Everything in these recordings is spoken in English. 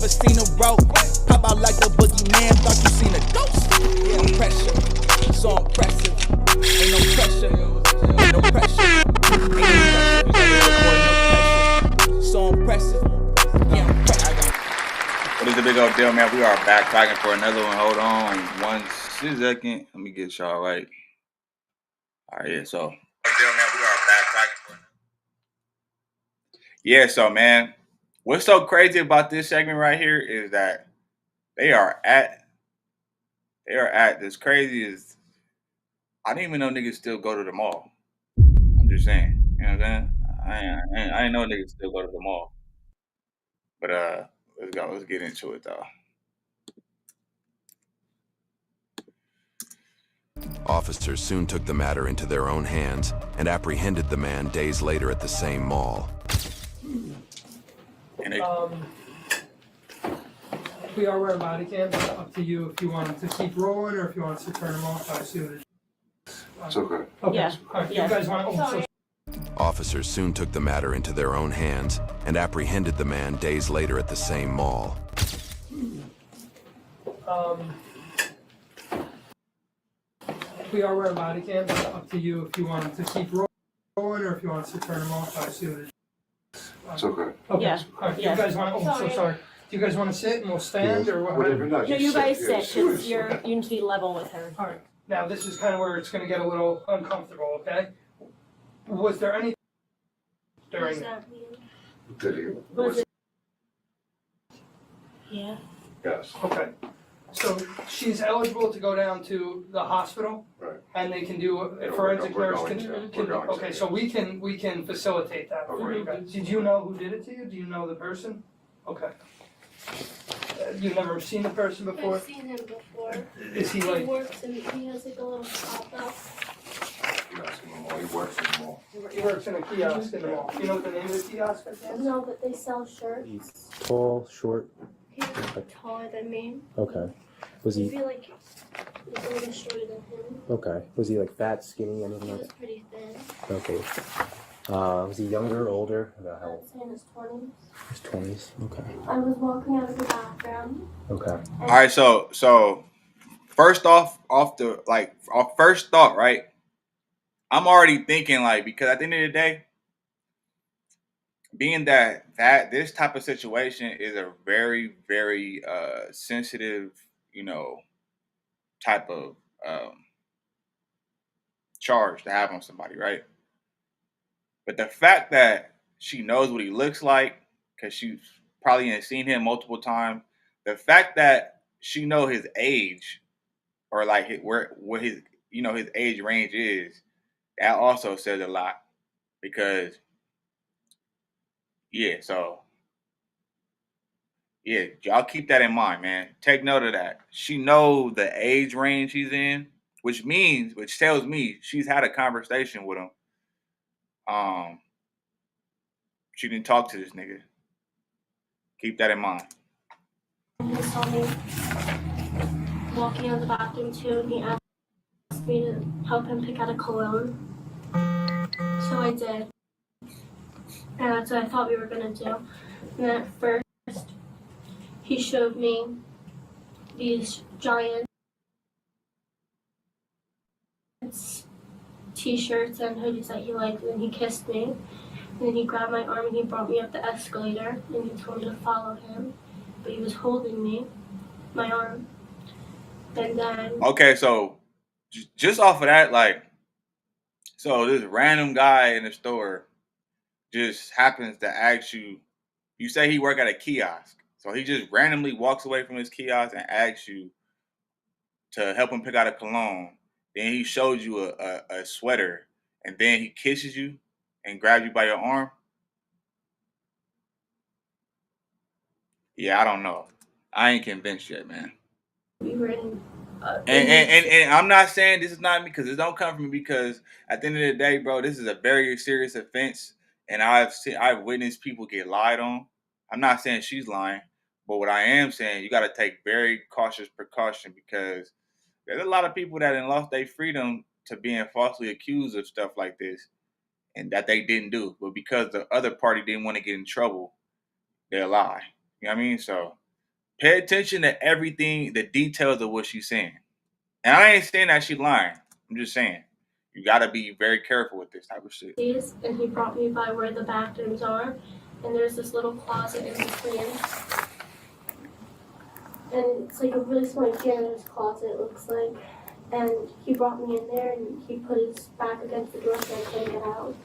Never seen a rope. Pop out like the boogeyman. Thought you seen a ghost. Yeah, no pressure. So impressive. Ain't no pressure. Ain't no pressure. Ain't no pressure. So impressive. Yeah, I'm pressure. What is the big old deal, man? We are backtracking for another one. Hold on 1 second. Let me get y'all right. All right, yeah, so. Yeah, so, man, what's so crazy about this segment right here is that they are at this crazy as I didn't even know niggas still go to the mall. I'm just saying, you know what I'm saying? I didn't know niggas still go to the mall. But let's go. Let's get into it though. Officers soon took the matter into their own hands and apprehended the man days later at the same mall. We are wearing body cams. It's up to you if you want them to keep rolling or if you want us to turn them off. I see what it is. It's okay. Okay. Yeah. All right. You guys want to... Officers soon took the matter into their own hands and apprehended the man days later at the same mall. We are wearing body cams. It's up to you if you want them to keep rolling or if you want us to turn them off. I see what it is. It's okay. Okay. Yeah. All right. Yeah. You guys want to... Oh, so sorry. Do you guys want to sit and we'll stand or what? Whatever. No, No, you guys sit because seriously. you need to be level with her. All right. Now this is kind of where it's going to get a little uncomfortable. Okay. Was there any during? Did he? Was it? Yeah. Yes. Okay. So she's eligible to go down to the hospital, Right. and they can do Yeah, a forensic we're nurse going can. to. can We're going to, okay, yeah. so we can facilitate that for you guys. Did you know who did it to you? Do you know the person? Okay. You've never seen the person before? I've seen him before. Is he He like? works and he has like a little pop-up. He works in the mall. He works in a kiosk in the mall. You know what the name of the kiosk is? No, but they sell shirts. He's tall, short. He's taller than me. Okay. Was I he feel like he's a little shorter than him. okay? Was he like fat, skinny, anything He like was pretty thin. that? Okay. Was he younger, older? About how I'd old? say in his 20s. His 20s. Okay. I was walking out of the bathroom. Okay. All right, so first off first thought, right? I'm already thinking like because at the end of the day, being that this type of situation is a very very sensitive, type of charge to have on somebody, right? But the fact that she knows what he looks like because she's probably has seen him multiple times, the fact that she know his age or like what his his age range is, that also says a lot because y'all keep that in mind, man. Take note of that. She know the age range he's in, which tells me she's had a conversation with him. She didn't talk to this nigga. Keep that in mind. He saw me walking out of the bathroom too, and he asked me to help him pick out a cologne. So I did. And that's what I thought we were gonna do. And then at first, he showed me these giant t-shirts and hoodies that he liked, and then he kissed me. And then he grabbed my arm and he brought me up the escalator, and he told me to follow him. But he was holding me, my arm. And then... Okay, so just off of that, so this random guy in the store just happens to ask you say he work at a kiosk. So he just randomly walks away from his kiosk and asks you to help him pick out a cologne. Then he showed you a sweater, and then he kisses you and grabs you by your arm. Yeah, I don't know. I ain't convinced yet, man. We were in... And I'm not saying this is not me because it don't come from me because at the end of the day, bro, this is a very serious offense, and I've witnessed people get lied on. I'm not saying she's lying, but what I am saying, you got to take very cautious precaution because there's a lot of people that have lost their freedom to being falsely accused of stuff like this, and that they didn't do, but because the other party didn't want to get in trouble, they'll lie. You know what I mean? So Pay attention to everything, the details of what she's saying. And I ain't saying that she's lying. I'm just saying you gotta be very careful with this type of shit. And he brought me by where the bathrooms are, and there's this little closet in between. And it's like a really small janitor's closet, it looks like. And he brought me in there, and he put his back against the door so I couldn't get out.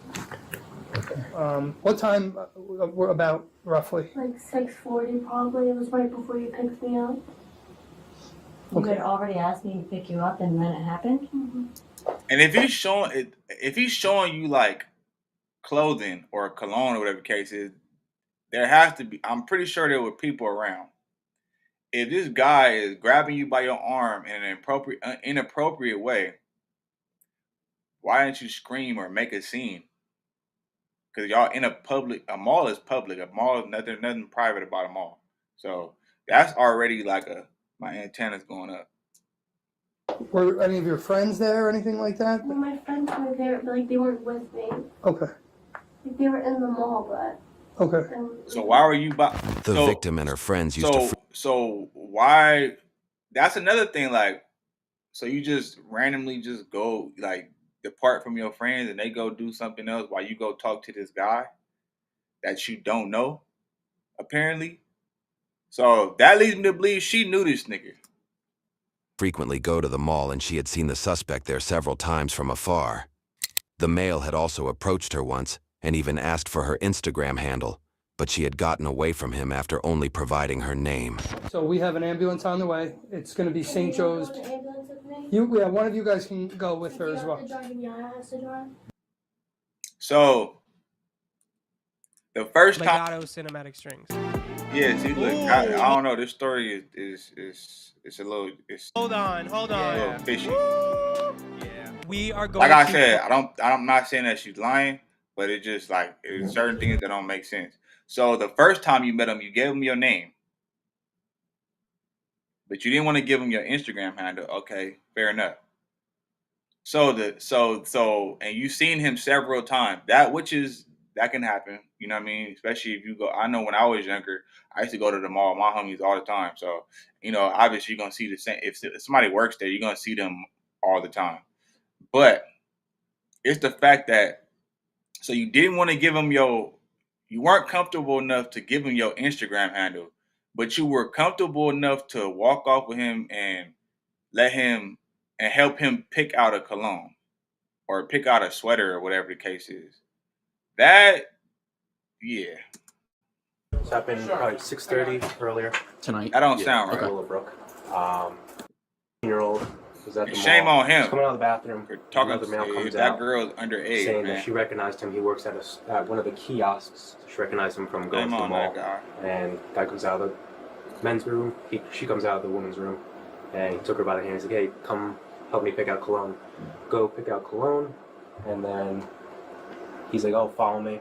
What time we're about, roughly? Like 6:40 probably. It was right before you picked me up. You had already asked me to pick you up and then it happened? And if he's showing you like clothing or cologne or whatever the case is, there has to be. I'm pretty sure there were people around. If this guy is grabbing you by your arm in an inappropriate way, why didn't you scream or make a scene? Because y'all in a mall is public. A mall, nothing private about a mall. So that's already like my antenna's going up. Were any of your friends there or anything like that? Well, my friends were there, but like they weren't with me. Okay. Like they were in the mall, but. Okay. So why were you by The victim and her friends used to. So why? That's another thing. Like, so you just randomly just go like depart from your friends and they go do something else while you go talk to this guy that you don't know, apparently. So that leads me to believe she knew this nigga. Frequently go to the mall, and she had seen the suspect there several times from afar. The male had also approached her once and even asked for her Instagram handle, but she had gotten away from him after only providing her name. So we have an ambulance on the way. It's going to be St. Joe's. Yeah, one of you guys can go with her as well. So the first time, Legato cinematic strings. yeah. See, look, I don't know. This story is it's a little. Hold on. A little fishy. Yeah. We are going. Like I said, I'm not saying that she's lying, but it just like it's certain things that don't make sense. So the first time you met him, you gave him your name, but you didn't want to give him your Instagram handle. Okay, fair enough. So and you've seen him several times. That can happen. You know what I mean? Especially if you go. I know when I was younger, I used to go to the mall with my homies all the time. So obviously you're gonna see the same. If somebody works there, you're gonna see them all the time. But it's the fact that so you didn't want to give him you weren't comfortable enough to give him your Instagram handle, but you were comfortable enough to walk off with him and let him and help him pick out a cologne or pick out a sweater or whatever the case is. That, yeah. It's happened probably 6:30 earlier tonight. That don't sound right. Willowbrook. 18-year-old was at the mall. Shame on him. He's coming out of the bathroom. Talking Another male comes that out, girl's underage, saying man. that she recognized him. He works at one of the kiosks. She recognized him from going Shame to the on mall. that guy. And guy comes out of the men's room. She comes out of the women's room, and he took her by the hand. He's like, "Hey, come help me pick out cologne." Go pick out cologne, and then he's like, "Oh, follow me."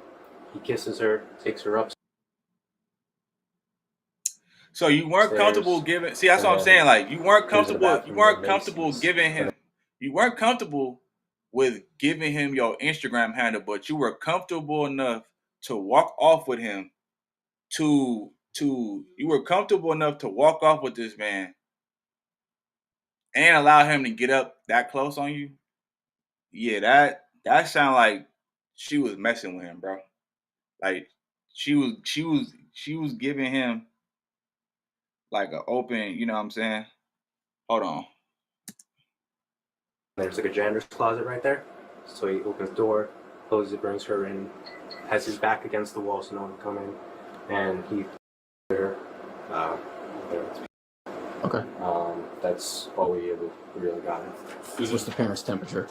He kisses her, takes her up. So you weren't comfortable giving. See, that's what I'm saying. Like you weren't comfortable. You weren't comfortable giving him. You weren't comfortable with giving him your Instagram handle, but you were comfortable enough to walk off with him. You were comfortable enough to walk off with this man and allow him to get up that close on you. Yeah, that sound like she was messing with him, bro. Like she was giving him like an open, you know what I'm saying? Hold on. There's like a janitor's closet right there. So he opens the door, closes it, brings her in, has his back against the wall so no one can come in, and he her. Okay. That's all we really got. What's the parents' temperature?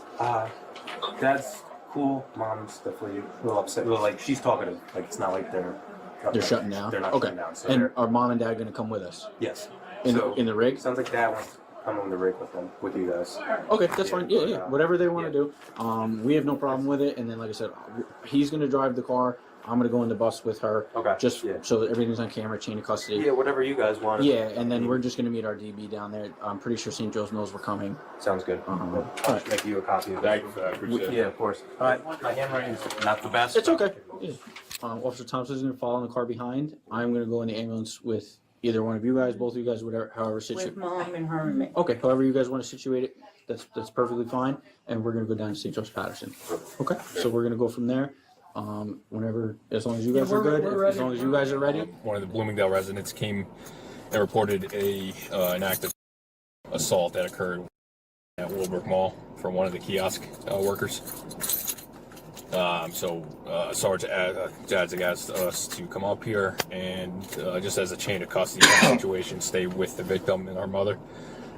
Dad's cool. Mom's definitely a little upset. Well, like she's talkative. Like it's not like they're shutting down. They're not okay. shutting down. So and are mom and dad going to come with us? Yes. In the rig? Sounds like Dad wants to come on the rig with you guys. Okay, that's fine. Yeah. Whatever they want to do. We have no problem with it. And then, like I said, he's going to drive the car. I'm going to go in the bus with her. Okay. Just so that everything's on camera, chain of custody. Yeah, whatever you guys want. Yeah, and then we're just going to meet our DB down there. I'm pretty sure St. Joe's knows we're coming. Sounds good. All right. Make you a copy of that. Yeah, of course. All right. My handwriting is not the best. It's okay. Yeah. Officer Thompson's going to follow in the car behind. I'm going to go in the ambulance with either one of you guys, both of you guys, whatever, however With situated. mom and her and me. Okay, however you guys want to situate it, that's perfectly fine. And we're gonna go down to St. Joseph Patterson. Okay, so we're gonna go from there. Whenever, as long as you guys are good, as long as you guys are ready. One of the Bloomingdale residents came and reported an act of assault that occurred at Willowbrook Mall from one of the kiosk workers. Sergeant Jadzik asked us to come up here and just as a chain of custody situation, stay with the victim and our mother.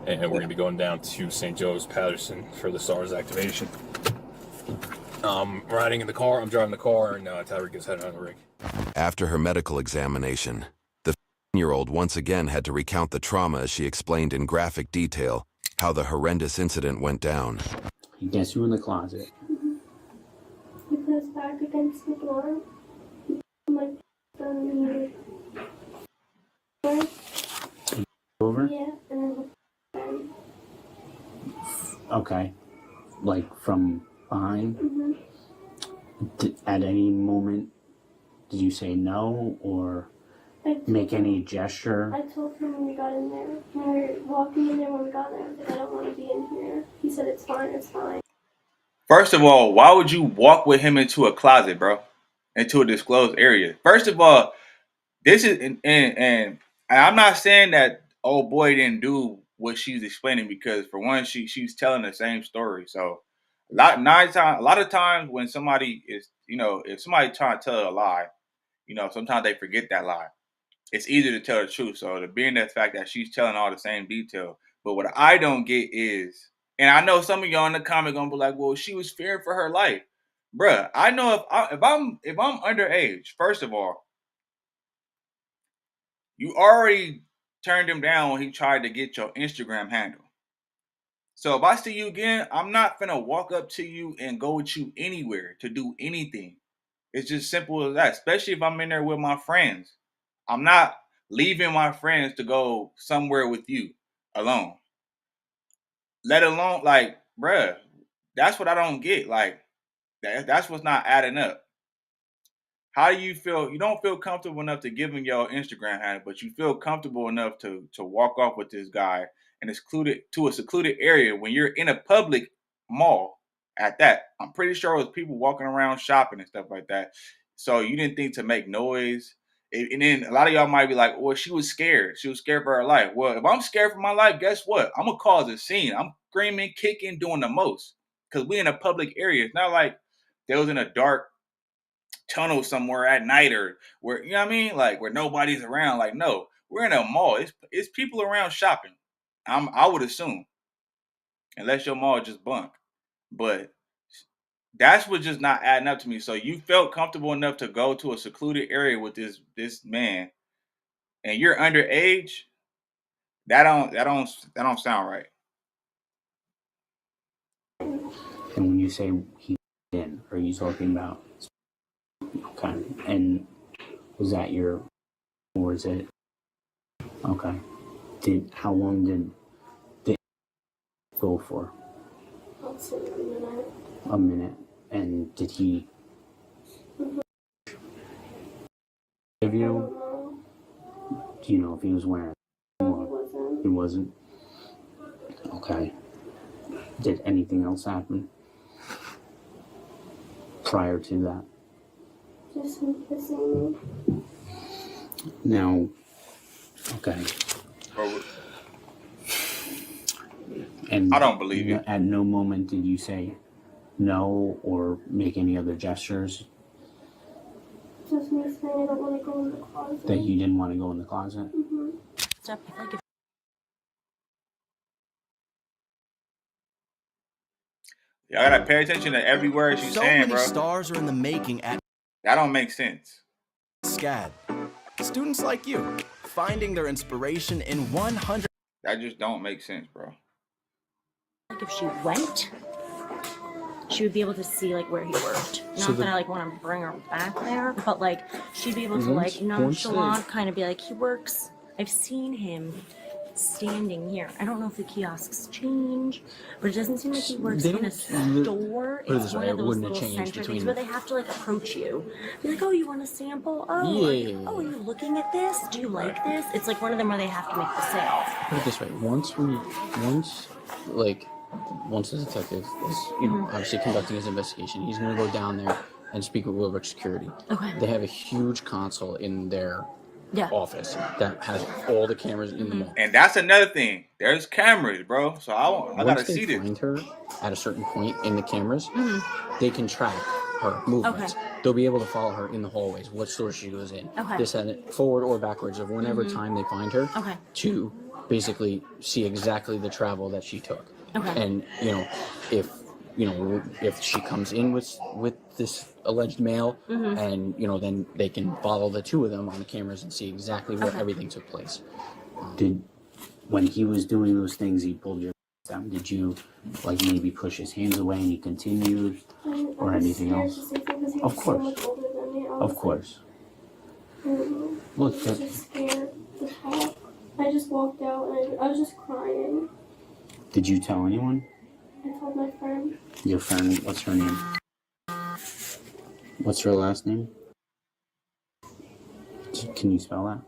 And we're going to be going down to St. Joe's Patterson for the SARS activation. Riding in the car, I'm driving the car, and Tyreek is heading on the rig. After her medical examination, the 15-year-old once again had to recount the trauma as she explained in graphic detail how the horrendous incident went down. I guess you in the closet. He put his back against the door. Like, Over? yeah, and then Okay. Like from behind? mm-hmm. At any moment, did you say no or make any gesture? I told him when we got in there. When we were walking in there when we got there, I was like, I don't want to be in here. He said, it's fine, it's fine. First of all, why would you walk with him into a closet, bro? Into a disclosed area? First of all, this is and I'm not saying that old boy didn't do what she's explaining, because for one, she's telling the same story. So a lot of times when somebody is, if somebody trying to tell a lie, sometimes they forget that lie. It's easier to tell the truth. So to being that fact that she's telling all the same detail. But what I don't get is, and I know some of y'all in the comment gonna be like, well, she was fearing for her life. Bruh, I know if I'm underage, first of all, you already turned him down when he tried to get your Instagram handle. So if I see you again, I'm not finna walk up to you and go with you anywhere to do anything. It's just simple as that, especially if I'm in there with my friends. I'm not leaving my friends to go somewhere with you alone. Let alone, like, bruh, that's what I don't get. Like, that's what's not adding up. How do you feel? You don't feel comfortable enough to give him your Instagram handle, but you feel comfortable enough to walk off with this guy and secluded to a secluded area when you're in a public mall at that. I'm pretty sure it was people walking around shopping and stuff like that. So you didn't think to make noise. And then a lot of y'all might be like, well, she was scared. She was scared for her life. Well, if I'm scared for my life, guess what? I'm going to cause a scene. I'm screaming, kicking, doing the most. Because we in a public area. It's not like they was in a dark tunnel somewhere at night or where, you know what I mean? Like where nobody's around. Like, no, we're in a mall. It's people around shopping. I would assume. Unless your mall just bunk. But that's what's just not adding up to me. So you felt comfortable enough to go to a secluded area with this man, and you're underage. That don't sound right. And when you say he in, are you talking about? Okay, and was that your, or is it? Okay, how long did it go for? I'll say a minute. A minute. And did he give you? I don't know. Do you know if he was wearing? No, he wasn't. He wasn't. Okay. Did anything else happen prior to that? Just him kissing me. Now, okay. And I don't believe you. At no moment did you say no or make any other gestures Just me saying I don't want to go in the closet. that you didn't want to go in the closet? Mm-hmm. Y'all gotta pay attention to every word she's saying, bro. Stars are in the making at That don't make sense. SCAD. Students like you, finding their inspiration in 100. That just don't make sense, bro. Like if she went, she would be able to see like where he worked. Not that I like want to bring her back there, but like she'd be able to like nonchalant kind of be like, he works. I've seen him standing here. I don't know if the kiosks change, but it doesn't seem like he works They in a don't- store. put it It's this one way, of it those wouldn't have little changed center between- things where they have to like approach you. Be like, oh, you want a sample? Oh, Yeah. oh, are you looking at this? Do you like this? It's like one of them where they have to make the sale. Put it this way: once the detective is, obviously conducting his investigation, he's going to go down there and speak with Willowbrook Security. Okay. They have a huge console in their Yeah. office that has all the cameras in the mall. And that's another thing. There's cameras, bro. So I gotta Once see they this. find her at a certain point in the cameras, they can track her movements. Okay. They'll be able to follow her in the hallways, what store she goes in. Okay. This and it, forward or backwards of whenever time they find her, Okay. to basically see exactly the travel that she took. Okay. And if she comes in with this alleged male, and then they can follow the two of them on the cameras and see exactly where everything took place. When he was doing those things, he pulled your down. Did you maybe push his hands away and he continued, or anything else? Of course. Of course. Look, I was just scared to talk. I just walked out and I was just crying. did you tell anyone? I told my friend. Your friend, what's her name? What's her last name? Can you spell that?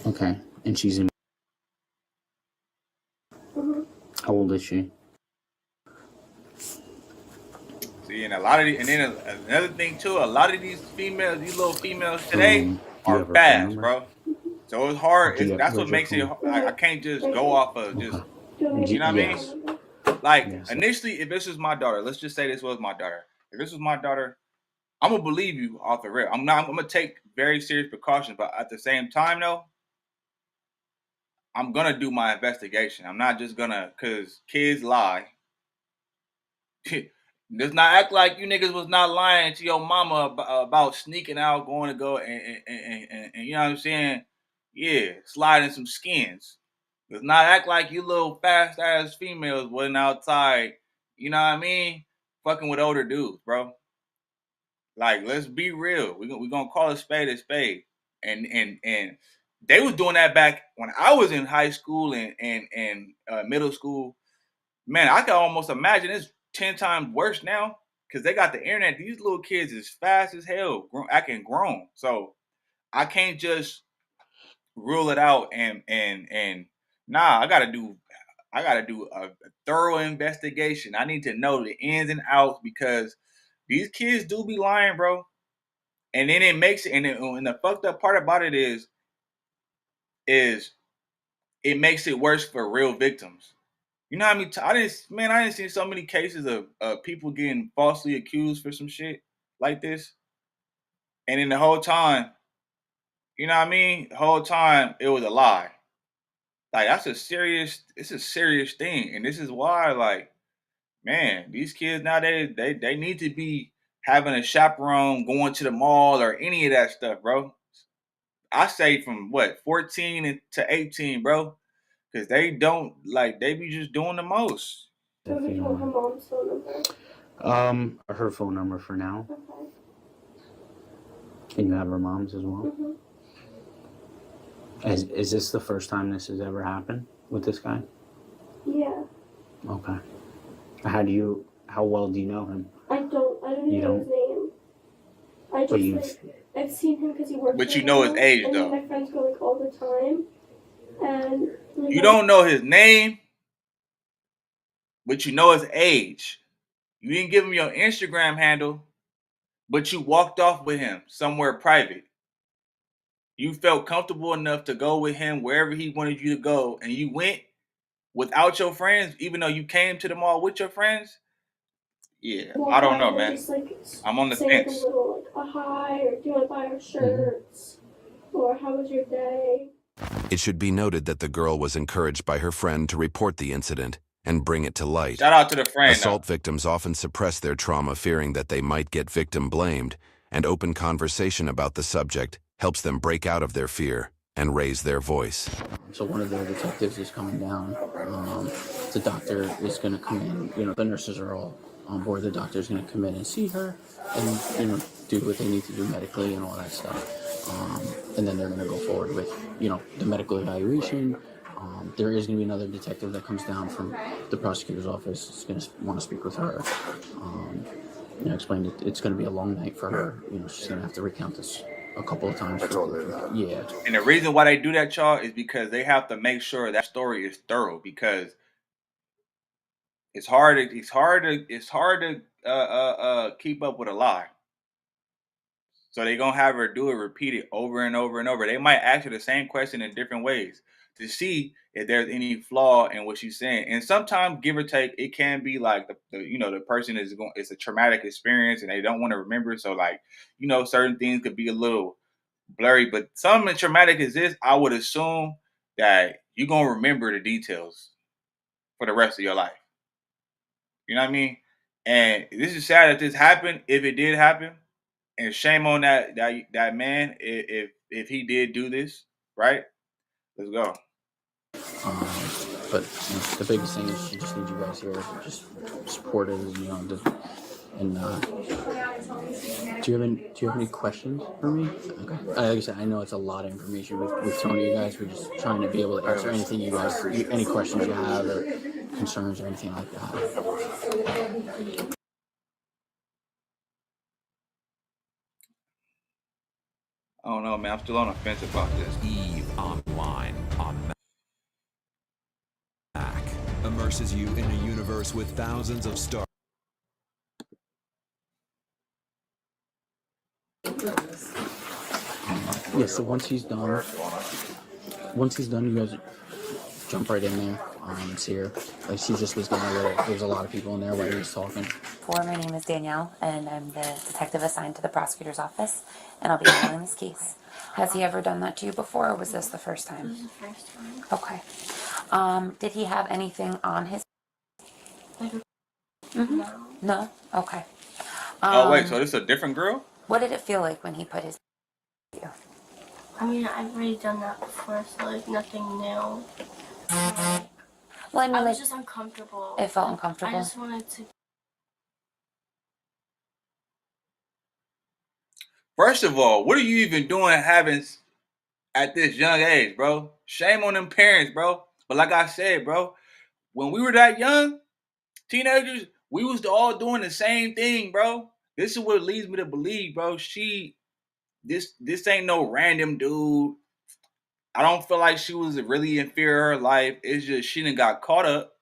Okay, and she's in. How old is she? See, and then another thing too, a lot of these little females today Do you are have her phone fast, number? bro. So it's hard. Do you That's what have makes her it. phone? I can't just go off of just. You know what I mean? Yes. Like Yes. initially, if this was my daughter, let's just say this was my daughter. If this was my daughter, I'm gonna believe you off the rip. I'm gonna take very serious precautions, but at the same time, though, I'm gonna do my investigation. I'm not just gonna, cause kids lie. Does not act like you niggas was not lying to your mama about sneaking out, going to go and you know what I'm saying? Yeah, sliding some skins. Does not act like you little fast ass females wasn't outside, you know what I mean? Fucking with older dudes, bro. Like, let's be real. We gonna call a spade a spade. And they was doing that back when I was in high school and middle school. Man, I can almost imagine it's 10 times worse now because they got the internet. These little kids is fast as hell, acting grown. So I can't just rule it out and nah, I gotta do a thorough investigation. I need to know the ins and outs because these kids do be lying, bro. And then it makes it, and the fucked up part about it is it makes it worse for real victims. You know what I mean? I didn't see so many cases of people getting falsely accused for some shit like this. And then the whole time, you know what I mean? The whole time it was a lie. Like it's a serious thing. And this is why, like, man, these kids nowadays, they need to be having a chaperone, going to the mall or any of that stuff, bro. I say from 14 to 18, bro. Because they don't, they be just doing the most. So we told her mom's phone number. Her phone number for now. Okay. Can you have her mom's as well? Mm-hmm. Is this the first time this has ever happened with this guy? Yeah. Okay. How well do you know him? I don't even know his name. I just I've seen him because he works. But you know his age, and though. My friends go all the time, and You don't know his name, but you know his age. You didn't give him your Instagram handle, but you walked off with him somewhere private. You felt comfortable enough to go with him wherever he wanted you to go, and you went without your friends, even though you came to the mall with your friends. Yeah, well, I don't know, would man. Just, I'm on the say fence. a little a hi, or do you want to buy our shirts, or how was your day? It should be noted that the girl was encouraged by her friend to report the incident and bring it to light. Shout out to the friend. Assault victims often suppress their trauma, fearing that they might get victim blamed, and open conversation about the subject helps them break out of their fear and raise their voice. So one of the detectives is coming down. The doctor is going to come in. The nurses are all on board. The doctor is going to come in and see her and do what they need to do medically and all that stuff. And then they're going to go forward with, the medical evaluation. There is going to be another detective that comes down from the prosecutor's office. Is going to want to speak with her. Explain that it's going to be a long night for her. She's going to have to recount this a couple of times. I told her that. Yeah. And the reason why they do that, y'all, is because they have to make sure that story is thorough, because it's hard to keep up with a lie. So they're gonna have her do it, repeat it over and over and over. They might ask her the same question in different ways to see if there's any flaw in what she's saying. And sometimes, give or take, it can be like the person it's a traumatic experience and they don't want to remember. So certain things could be a little blurry. But something traumatic as this, I would assume that you're gonna remember the details for the rest of your life. You know what I mean? And this is sad that this happened, if it did happen. And shame on that man if he did do this, right? Let's go. But the biggest thing is she just needs you guys here, just supportive, and do you have any questions for me? Okay. Like I said, I know it's a lot of information with thrown at you guys. We're just trying to be able to answer anything you guys, any questions you have or concerns or anything like that. I don't know, man. I'm still on the fence about this. EVE Online on Mac immerses you in a universe with thousands of stars. Yeah, so once he's done, you guys jump right in there and see her. Like, she just was going there's a lot of people in there while he was talking. My name is Danielle, and I'm the detective assigned to the prosecutor's office, and I'll be handling this case. Has he ever done that to you before, or was this the first time? This is the first time. Okay. Did he have anything on his... No. No? Okay. Oh, wait, so this is a different girl? What did it feel like when he put his... I mean, I've already done that before, so nothing new. Well, I mean, I was just uncomfortable. It felt uncomfortable? I just wanted to... First of all, what are you even doing having at this young age, bro? Shame on them parents, bro. But like I said, bro, when we were that young, teenagers, we was all doing the same thing, bro. This is what leads me to believe, bro. This ain't no random dude. I don't feel like she was really in fear of her life. It's just she done got caught up,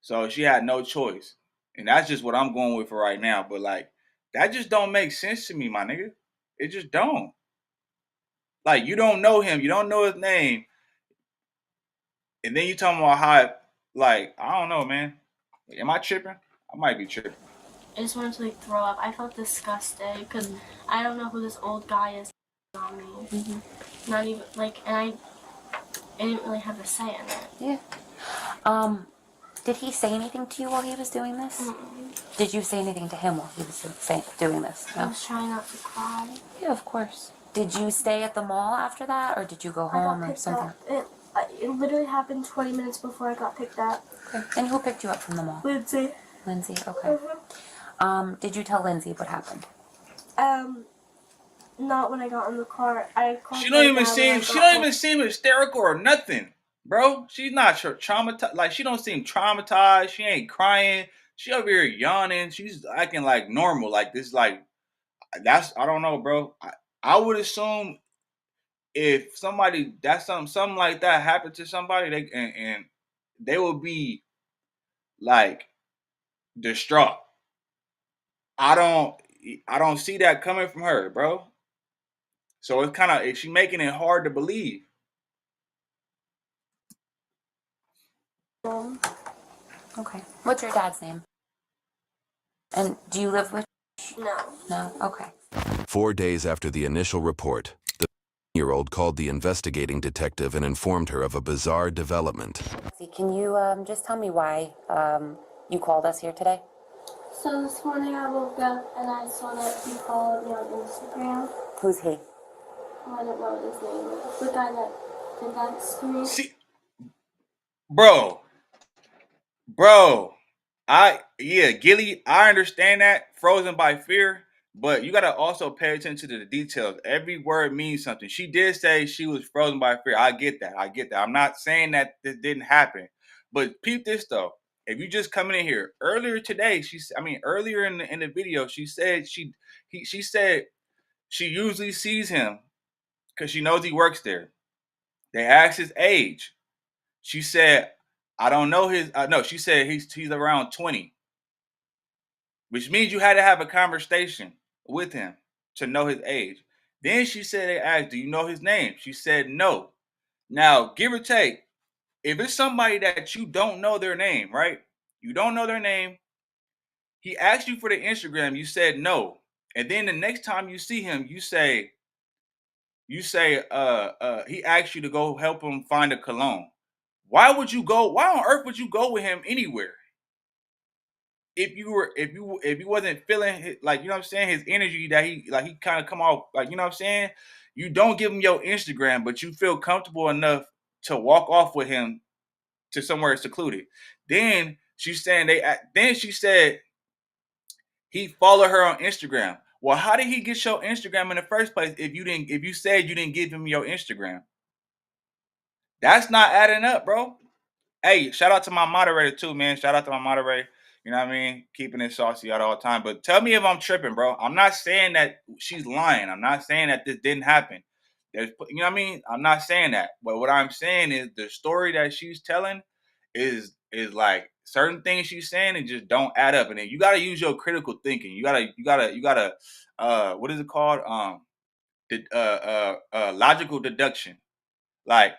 so she had no choice. And that's just what I'm going with for right now. But that just don't make sense to me, my nigga. It just don't. Like, you don't know him. You don't know his name. And then you talking about how, I don't know, man. Am I tripping? I might be tripping. I just wanted to throw up. I felt disgusted because I don't know who this old guy is on me. Mm-hmm. Not even and I didn't really have a say in it. Yeah. Did he say anything to you while he was doing this? Mm-mm. Did you say anything to him while he was doing this? No? I was trying not to cry. Yeah, of course. Did you stay at the mall after that, or did you go home or something? It literally happened 20 minutes before I got picked up. Okay. And who picked you up from the mall? Lindsay. Lindsay, okay. Mm-hmm. Did you tell Lindsay what happened? Not when I got in the car. I called She don't even seem hysterical or nothing, bro. She's not traumatized. Like, she don't seem traumatized. She ain't crying. She over here yawning. She's acting like normal. Like this, I don't know, bro. I would assume if something like that happened to somebody, they would be distraught. I don't see that coming from her, bro. So it's kind of, she's making it hard to believe. Okay. What's your dad's name? And do you live with? No. No? Okay. 4 days after the initial report, the 15-year-old called the investigating detective and informed her of a bizarre development. Can you just tell me why you called us here today? So this morning I woke up and I saw that he followed me on Instagram. Who's he? I don't know what his name is. The guy that did that to me. See, bro, Gilly, I understand that. Frozen by fear. But you gotta also pay attention to the details. Every word means something. She did say she was frozen by fear. I get that. I get that. I'm not saying that this didn't happen. But peep this though. If you just coming in here earlier today, earlier in the video, she said she said she usually sees him because she knows he works there. They asked his age. She said, I don't know his no, she said he's around 20. Which means you had to have a conversation with him to know his age. Then she said they asked, do you know his name? She said no. Now, give or take, if it's somebody that you don't know their name, right? You don't know their name. He asked you for the Instagram, you said no. And then the next time you see him, you say, he asked you to go help him find a cologne. Why on earth would you go with him anywhere? If you wasn't feeling his, like, you know what I'm saying, his energy that he kind of come off, like, you know what I'm saying, you don't give him your Instagram, but you feel comfortable enough to walk off with him to somewhere secluded. Then she said he followed her on Instagram. Well, how did he get your Instagram in the first place if you said you didn't give him your Instagram? That's not adding up, bro. Hey, shout out to my moderator too, man. Shout out to my moderator. You know what I mean? Keeping it saucy out all the time. But tell me if I'm tripping, bro. I'm not saying that she's lying. I'm not saying that this didn't happen. You know what I mean? I'm not saying that. But what I'm saying is the story that she's telling is like certain things she's saying and just don't add up. And then you gotta use your critical thinking. You gotta what is it called? Logical deduction. Like,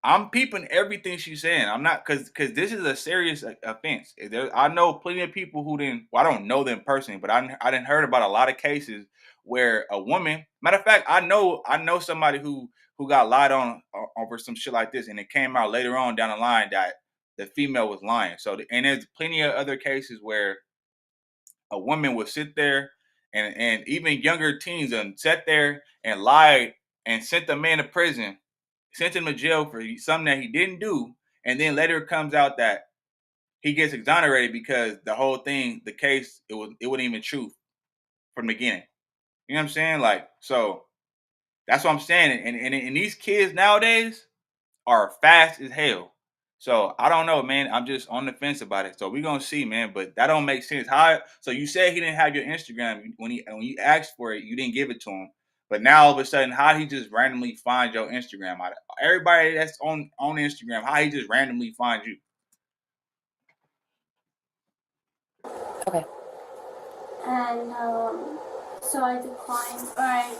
I'm peeping everything she's saying. I'm not because this is a serious offense. I know plenty of people who didn't. Well, I don't know them personally, but I didn't heard about a lot of cases where a woman. Matter of fact, I know somebody who got lied on over some shit like this, and it came out later on down the line that the female was lying. So, and there's plenty of other cases where a woman would sit there, and even younger teens and sat there and lied and sent the man to prison, sent him to jail for something that he didn't do, and then later it comes out that he gets exonerated because the whole thing, the case, it wasn't even true from the beginning. You know what I'm saying? Like, so that's what I'm saying. And these kids nowadays are fast as hell. So I don't know, man. I'm just on the fence about it. So we're gonna see, man. But that don't make sense. So you said he didn't have your Instagram when you asked for it, you didn't give it to him. But now all of a sudden, how did he just randomly find your Instagram? Everybody that's on Instagram, how he just randomly find you? Okay. And so I declined, or I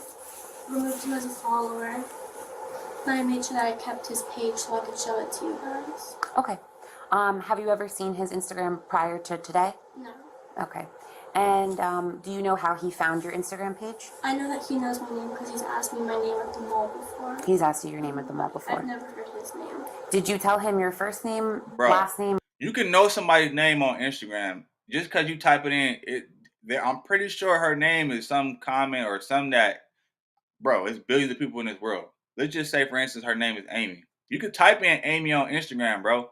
removed him as a follower. But I made sure that I kept his page so I could show it to you guys. Okay. Have you ever seen his Instagram prior to today? No. Okay. And do you know how he found your Instagram page? I know that he knows my name because he's asked me my name at the mall before. He's asked you your name at the mall before. I've never heard his name. Did you tell him your first name, Bro, last name? You can know somebody's name on Instagram just because you type it in. I'm pretty sure her name is some comment or something that, bro, it's billions of people in this world. Let's just say, for instance, her name is Amy. You could type in Amy on Instagram, bro.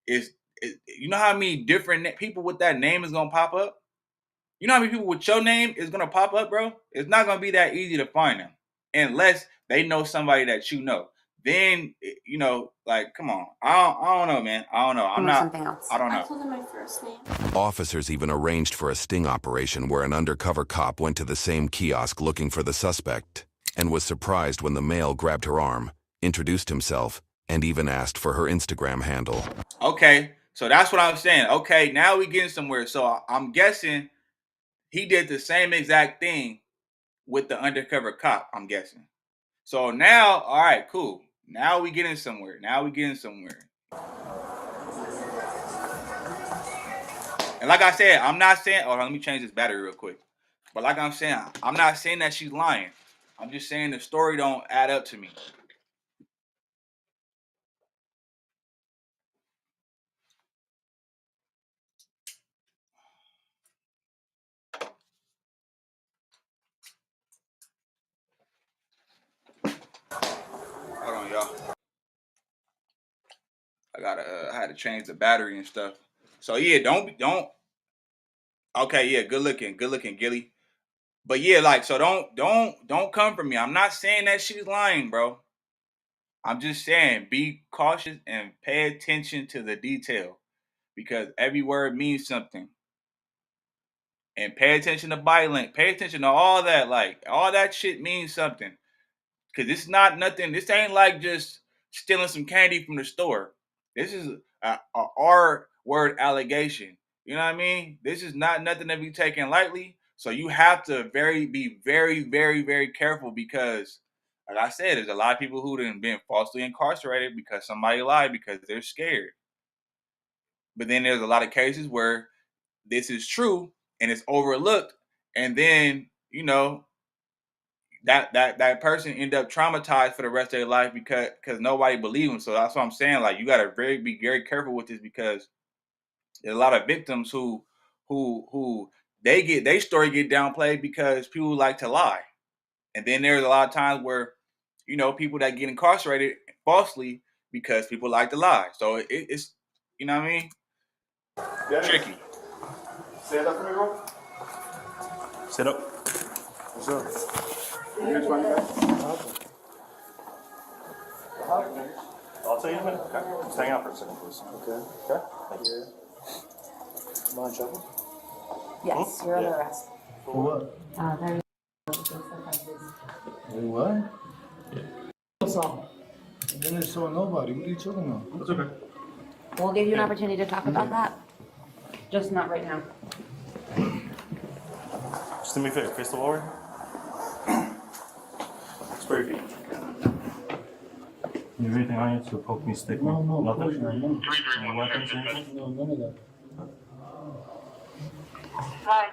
You know how many different people with that name is gonna pop up? You know how many people with your name is gonna pop up, bro? It's not gonna be that easy to find them unless they know somebody that you know. Then, you know, like, come on. I don't know, man. I don't know. I'm not. Something else. I don't know. I told him my first name. Officers even arranged for a sting operation where an undercover cop went to the same kiosk looking for the suspect and was surprised when the male grabbed her arm, introduced himself, and even asked for her Instagram handle. Okay, so that's what I'm saying. Okay, now we getting somewhere. So I'm guessing he did the same exact thing with the undercover cop, I'm guessing. So now, all right, cool. Now we getting somewhere. And like I said, I'm not saying, let me change this battery real quick. But like I'm saying, I'm not saying that she's lying. I'm just saying the story don't add up to me. Hold on, y'all. I had to change the battery and stuff. So yeah, don't Okay, yeah, good looking, Gilly. But yeah, like, so don't come for me. I'm not saying that she's lying, bro. I'm just saying be cautious and pay attention to the detail because every word means something. And pay attention to body length. Pay attention to all that. Like, all that shit means something. Because it's not nothing. This ain't like just stealing some candy from the store. This is a R word allegation. You know what I mean? This is not nothing to be taken lightly. So you have to be very, very, very careful because, like I said, there's a lot of people who have been falsely incarcerated because somebody lied because they're scared. But then there's a lot of cases where this is true and it's overlooked, and then that person end up traumatized for the rest of their life because nobody believed them. So that's what I'm saying. Like, you gotta be very careful with this because there's a lot of victims who their story get downplayed because people like to lie, and then there's a lot of times where people that get incarcerated falsely because people like to lie. So it's you know what I mean? Tricky. Stand up for me, bro. Sit up. What's up? Which one you got? I'll tell you in a minute. Okay. Just hang out for a second, please. Okay. Okay? Thank you. Am I in trouble? Yes, you're under arrest. For what? What? What's up? I didn't show nobody. What are you talking about? That's okay. We'll give you an opportunity to talk about that. Just not right now. Just do me a favor. Face the wall right here. Spray your feet. You have anything on you to poke me, stick me? No, nothing? No weapons or anything? No, none of that. Hi.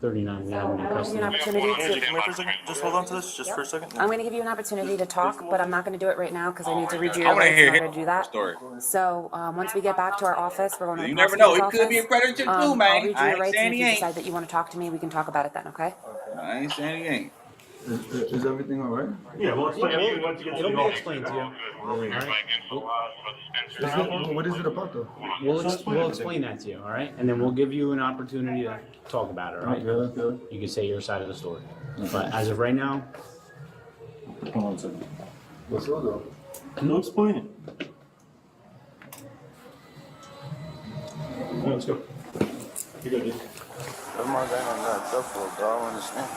39. Yeah, I'm I'll give you an opportunity to. Just hold on to this just for a second. I'm going to give you an opportunity to talk, but I'm not going to do it right now because I need to read you I your want to rights hear in order to do his that. story. So once we get back to our office, we're going to. You never know. He could be a predator too, I'll man. read you I your ain't rights, saying and if he you ain't. decide that you want to talk to me, we can talk about it then. Okay? I ain't saying he ain't. Is everything all right? Yeah, we'll explain everything once you get to the It'll be office. explained to you. What is it about though? We'll explain that to you, all right? And then we'll give you an opportunity to talk about it, all right? Good. You can say your side of the story. But as of right now, Hold on a second. What's up though? No, explain it. Yeah, let's go. You good, dude? What am I going on that stuff for, bro? I don't understand.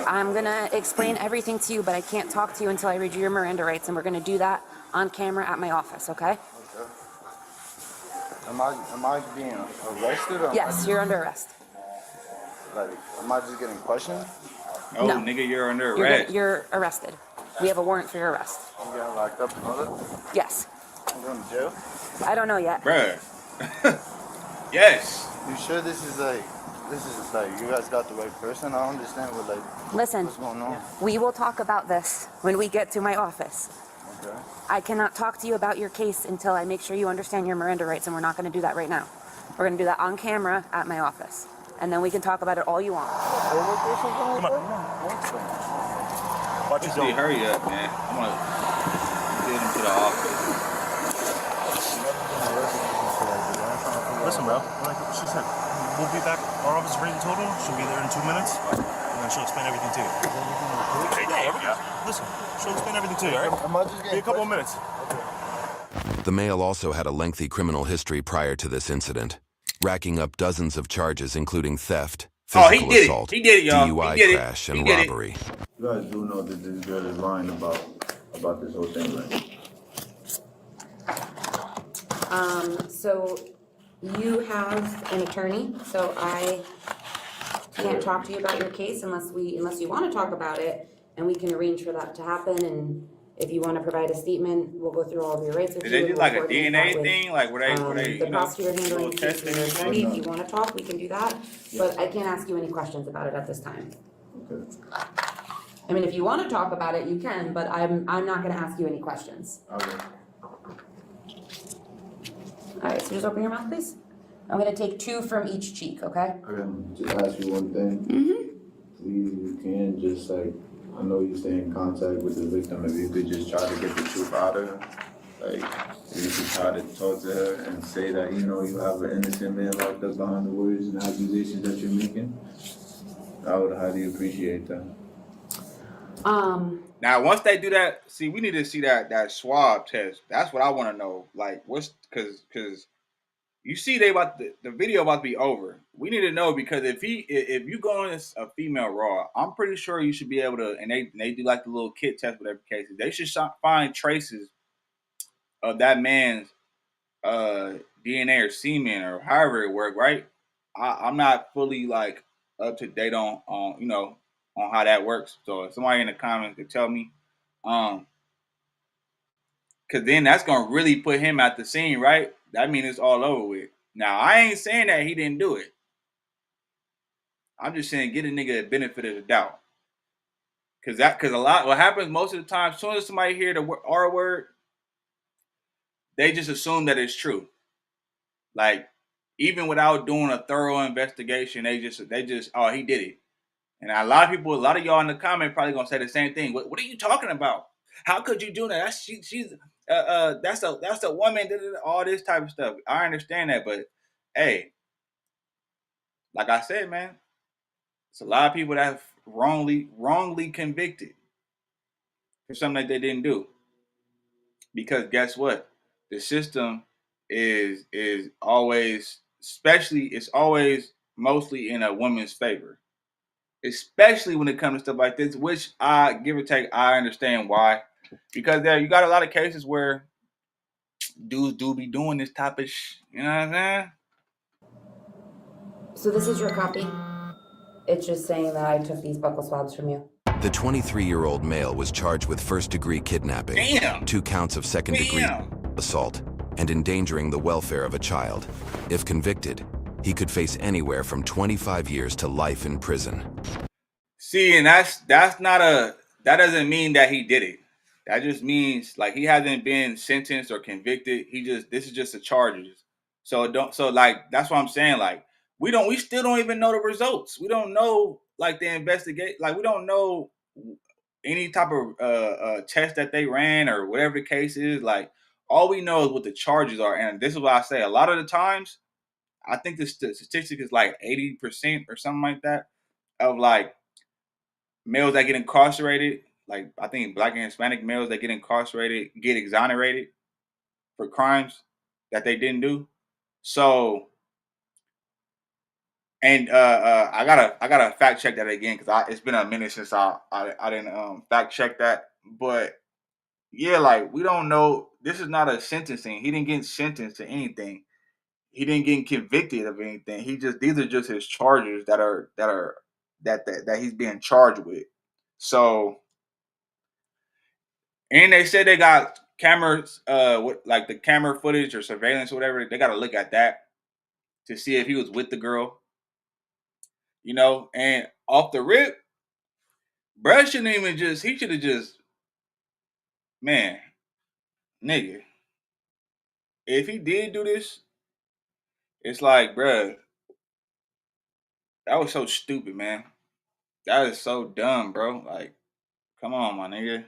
I'm going to explain everything to you, but I can't talk to you until I read you your Miranda rights, and we're going to do that on camera at my office. Okay? Okay. Am I being arrested or? Yes, you're under arrest. Like, am I just getting questioned? Oh, No. nigga, you're under You're, arrest. you're arrested. We have a warrant for your arrest. I'm getting locked up and all that? Yes. I'm going to jail? I don't know yet. Bruh. Yes. You sure this is like you guys got the right person? I don't understand Listen, what's going on. we will talk about this when we get to my office. Okay. I cannot talk to you about your case until I make sure you understand your Miranda rights, and we're not going to do that right now. We're going to do that on camera at my office, and then we can talk about it all you want. Come on. Watch your See, zone. hurry up, man. I'm gonna get him to the office. Listen, bro. Like she said, we'll be back. Our office is ready to total. She'll be there in 2 minutes, and then she'll explain everything to you. Listen, she'll explain everything to you, all right? Am I just Be getting a couple of minutes. The male also had a lengthy criminal history prior to this incident, racking up dozens of charges including theft, physical assault, He did it, y'all. DUI He did it. crash, He and did it. robbery. You guys do know that this girl is lying about this whole thing, right? So you have an attorney, so I can't talk to you about your case unless you want to talk about it, and we can arrange for that to happen, and if you want to provide a statement, we'll go through all of your rights with Did you. they do and like a we'll coordinate that DNA with, thing? Like, were they the prosecutor handling the case testing and your or attorney. something? If you want to talk, we can do that, but I can't ask you any questions about it at this time. Okay. I mean, if you want to talk about it, you can, but I'm not going to ask you any questions. Okay. All right, so just open your mouth, please. I'm going to take 2 from each cheek, okay? I can just ask you one thing. Please, you can just I know you stay in contact with the victim. If you could just try to get the truth out of her. Like, you should try to talk to her and say that, you know, you have an innocent man locked up behind the words and accusations that you're making. I would highly appreciate that. Now, once they do that, see, we need to see that swab test. That's what I want to know. Like, what's because you see, the video about to be over. We need to know, because if you go on a female raw, I'm pretty sure you should be able to. And they do like the little kit test, whatever case is. They should find traces of that man's DNA or semen or however it worked. Right? I'm not fully like up to date on you know, on how that works. So if somebody in the comments could tell me, because then that's gonna really put him at the scene, right? That means it's all over with. Now, I ain't saying that he didn't do it. I'm just saying get a nigga the benefit of the doubt. Cause what happens most of the time, as soon as somebody hear the R word, they just assume that it's true. Like, even without doing a thorough investigation, they just oh, he did it. And a lot of y'all in the comment probably gonna say the same thing. What are you talking about? How could you do that? That's a woman. All this type of stuff. I understand that, but hey, like I said, man, it's a lot of people that have wrongly convicted for something that they didn't do. Because guess what? The system is always, it's always mostly in a woman's favor. Especially when it comes to stuff like this, which I give or take, I understand why. Because you got a lot of cases where dudes do be doing this type of you know what I'm saying? So this is your copy. It's just saying that I took these buccal swabs from you. The 23-year-old male was charged with first-degree kidnapping, 2 counts of second-degree assault, and endangering the welfare of a child. If convicted, he could face anywhere from 25 years to life in prison. See, and that doesn't mean that he did it. That just means like he hasn't been sentenced or convicted. This is just the charges. So like that's what I'm saying. Like we still don't even know the results. We don't know like the investigate. Like we don't know any type of test that they ran or whatever the case is. Like all we know is what the charges are. And this is what I say. A lot of the times, I think the statistic is like 80% or something like that of like males that get incarcerated. Like I think Black and Hispanic males that get incarcerated get exonerated for crimes that they didn't do. So, and I gotta fact check that again because it's been a minute since I didn't fact check that. But yeah, like we don't know. This is not a sentencing. He didn't get sentenced to anything. He didn't get convicted of anything. These are just his charges that he's being charged with. So, and they said they got cameras, like the camera footage or surveillance or whatever. They got to look at that to see if he was with the girl. You know, and off the rip, bruh he should have just, man, nigga, if he did do this, it's like, bruh, that was so stupid, man. That is so dumb, bro. Like, come on, my nigga.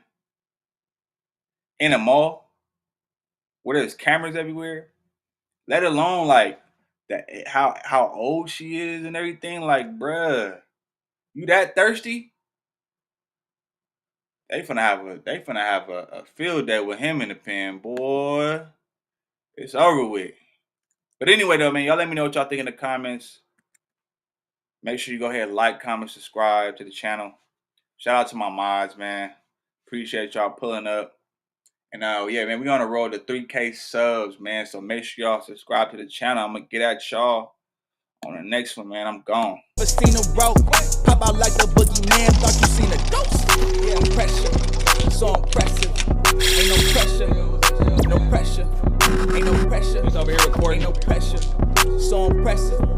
In a mall where there's cameras everywhere, let alone like that how old she is and everything. Like, bruh, you that thirsty? They finna have a field day with him in the pen, boy. It's over with. But anyway, though, man, y'all let me know what y'all think in the comments. Make sure you go ahead and like, comment, subscribe to the channel. Shout out to my mods, man. Appreciate y'all pulling up. And yeah, man, we on the road to 3K subs, man. So make sure y'all subscribe to the channel. I'm gonna get at y'all on the next one, man. I'm gone. Seen a rope, pop out like the boogeyman. Thought you seen a ghost. Yeah, pressure, so impressive. Ain't no pressure, no pressure. Ain't no pressure. He's over here recording. Ain't no pressure, so impressive.